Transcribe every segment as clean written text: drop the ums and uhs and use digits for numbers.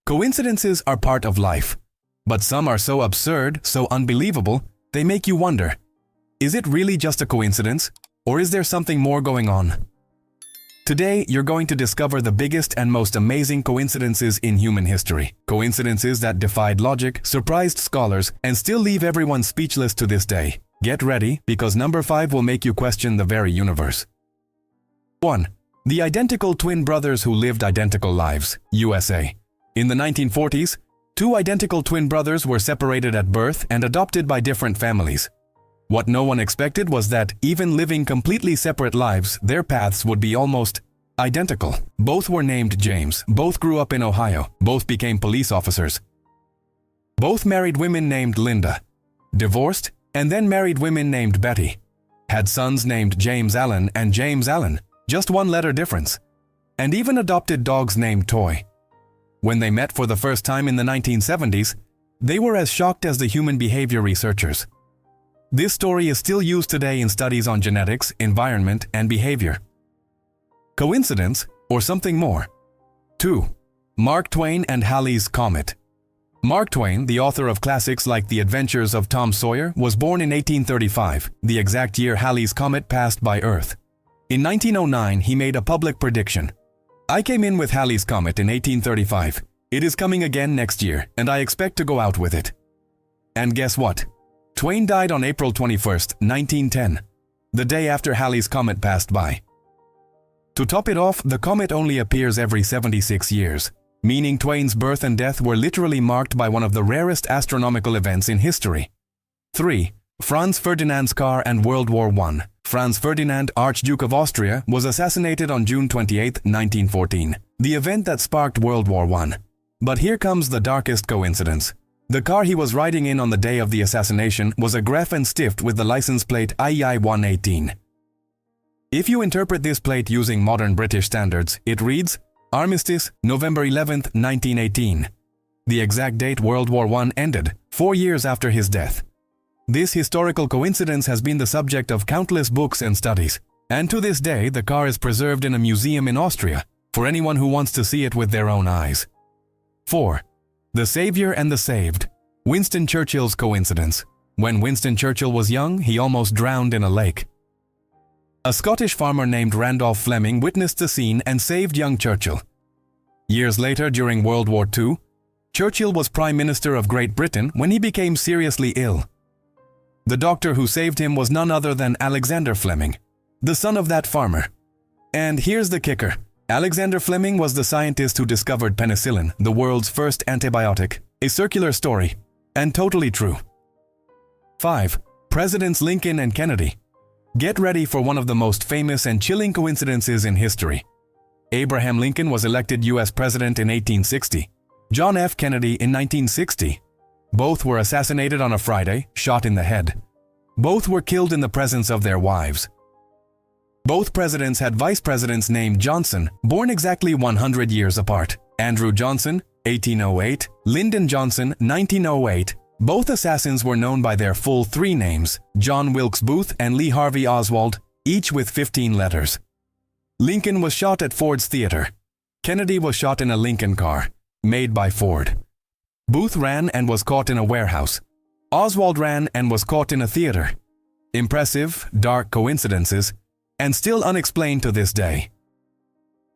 Coincidences are part of life, but some are so absurd, so unbelievable, they make you wonder, is it really just a coincidence, or is there something more going on? Today, you're going to discover the biggest and most amazing coincidences in human history. Coincidences that defied logic, surprised scholars, and still leave everyone speechless to this day. Get ready, because number 5 will make you question the very universe. 1. The identical twin brothers who lived identical lives, USA. In the 1940s, 2 identical twin brothers were separated at birth and adopted by different families. What no one expected was that, even living completely separate lives, their paths would be almost identical. Both were named James, both grew up in Ohio, both became police officers. Both married women named Linda, divorced, and then married women named Betty. Had sons named James Allen and James Allen, just one letter difference. And even adopted dogs named Toy. When they met for the first time in the 1970s, they were as shocked as the human behavior researchers. This story is still used today in studies on genetics, environment, and behavior. Coincidence, or something more? 2. Mark Twain and Halley's Comet. Mark Twain, the author of classics like The Adventures of Tom Sawyer, was born in 1835, the exact year Halley's Comet passed by Earth. In 1909, he made a public prediction. I came in with Halley's Comet in 1835. It is coming again next year, and I expect to go out with it. And guess what? Twain died on April 21, 1910, the day after Halley's Comet passed by. To top it off, the comet only appears every 76 years, meaning Twain's birth and death were literally marked by one of the rarest astronomical events in history. 3. Franz Ferdinand's car and World War I. Franz Ferdinand, Archduke of Austria, was assassinated on June 28, 1914, the event that sparked World War I. But here comes the darkest coincidence. The car he was riding in on the day of the assassination was a Grafen Stift with the license plate II-118. If you interpret this plate using modern British standards, it reads, Armistice, November 11, 1918. The exact date World War I ended, 4 years after his death. This historical coincidence has been the subject of countless books and studies, and to this day the car is preserved in a museum in Austria for anyone who wants to see it with their own eyes. 4. The Savior and the Saved. Winston Churchill's coincidence. When Winston Churchill was young, he almost drowned in a lake. A Scottish farmer named Randolph Fleming witnessed the scene and saved young Churchill. Years later, during World War II, Churchill was Prime Minister of Great Britain when he became seriously ill. The doctor who saved him was none other than Alexander Fleming, the son of that farmer. And here's the kicker. Alexander Fleming was the scientist who discovered penicillin, the world's first antibiotic. A circular story, and totally true. 5. Presidents Lincoln and Kennedy. Get ready for one of the most famous and chilling coincidences in history. Abraham Lincoln was elected U.S. President in 1860. John F. Kennedy in 1960. Both were assassinated on a Friday, shot in the head. Both were killed in the presence of their wives. Both presidents had vice presidents named Johnson, born exactly 100 years apart. Andrew Johnson, 1808, Lyndon Johnson, 1908. Both assassins were known by their full 3 names, John Wilkes Booth and Lee Harvey Oswald, each with 15 letters. Lincoln was shot at Ford's Theater. Kennedy was shot in a Lincoln car, made by Ford. Booth ran and was caught in a warehouse. Oswald ran and was caught in a theater. Impressive, dark coincidences, and still unexplained to this day.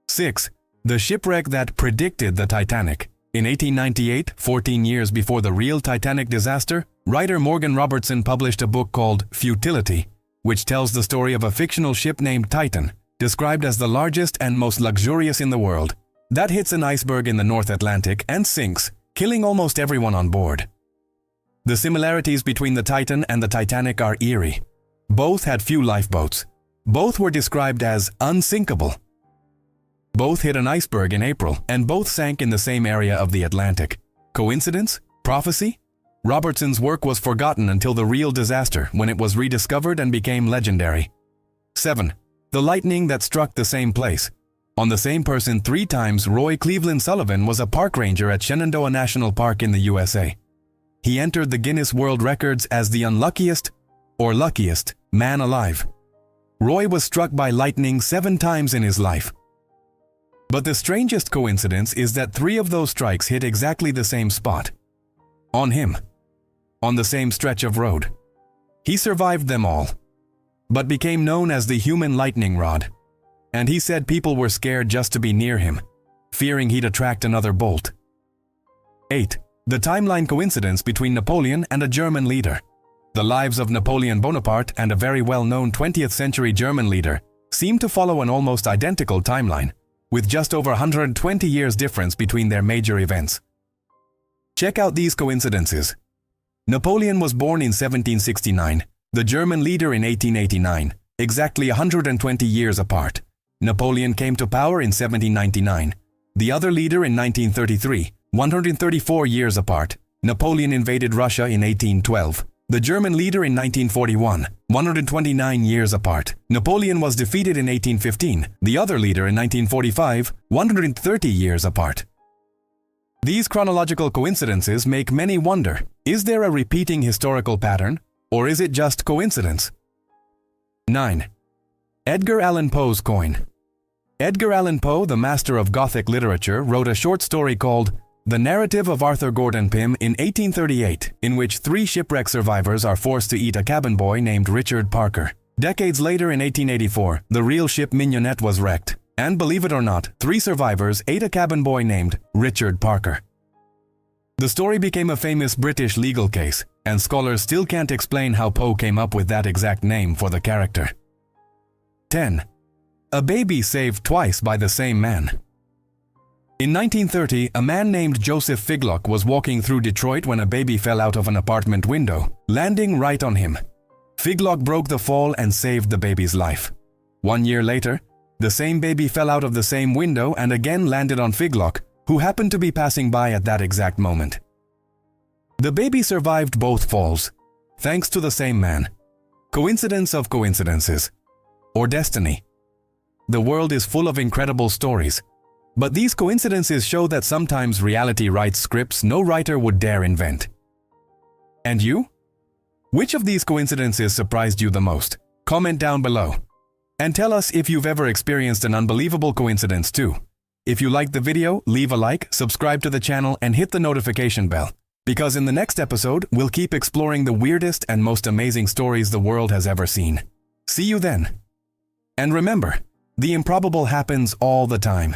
6. The shipwreck that predicted the Titanic. In 1898, 14 years before the real Titanic disaster, writer Morgan Robertson published a book called Futility, which tells the story of a fictional ship named Titan, described as the largest and most luxurious in the world, that hits an iceberg in the North Atlantic and sinks, killing almost everyone on board. The similarities between the Titan and the Titanic are eerie. Both had few lifeboats. Both were described as unsinkable. Both hit an iceberg in April, and both sank in the same area of the Atlantic. Coincidence? Prophecy? Robertson's work was forgotten until the real disaster, when it was rediscovered and became legendary. 7. The lightning that struck the same place. On the same person 3 times, Roy Cleveland Sullivan was a park ranger at Shenandoah National Park in the USA. He entered the Guinness World Records as the unluckiest, or luckiest, man alive. Roy was struck by lightning 7 times in his life. But the strangest coincidence is that 3 of those strikes hit exactly the same spot. On him. On the same stretch of road. He survived them all, but became known as the human lightning rod. And he said people were scared just to be near him, fearing he'd attract another bolt. 8. The timeline coincidence between Napoleon and a German leader. The lives of Napoleon Bonaparte and a very well-known 20th century German leader seem to follow an almost identical timeline, with just over 120 years difference between their major events. Check out these coincidences. Napoleon was born in 1769, the German leader in 1889, exactly 120 years apart. Napoleon came to power in 1799, the other leader in 1933, 134 years apart. Napoleon invaded Russia in 1812. The German leader in 1941, 129 years apart. Napoleon was defeated in 1815, the other leader in 1945, 130 years apart. These chronological coincidences make many wonder, is there a repeating historical pattern, or is it just coincidence? 9. Edgar Allan Poe's coin. Edgar Allan Poe, the master of Gothic literature, wrote a short story called The Narrative of Arthur Gordon Pym in 1838, in which 3 shipwreck survivors are forced to eat a cabin boy named Richard Parker. Decades later in 1884, the real ship Mignonette was wrecked, and believe it or not, 3 survivors ate a cabin boy named Richard Parker. The story became a famous British legal case, and scholars still can't explain how Poe came up with that exact name for the character. 10. A baby saved twice by the same man. In 1930, a man named Joseph Figlock was walking through Detroit when a baby fell out of an apartment window, landing right on him. Figlock broke the fall and saved the baby's life. 1 year later, the same baby fell out of the same window and again landed on Figlock, who happened to be passing by at that exact moment. The baby survived both falls, thanks to the same man. Coincidence of coincidences. Or destiny. The world is full of incredible stories, but these coincidences show that sometimes reality writes scripts no writer would dare invent. And you? Which of these coincidences surprised you the most? Comment down below. And tell us if you've ever experienced an unbelievable coincidence too. If you liked the video, leave a like, subscribe to the channel, and hit the notification bell. Because in the next episode, we'll keep exploring the weirdest and most amazing stories the world has ever seen. See you then. And remember, the improbable happens all the time.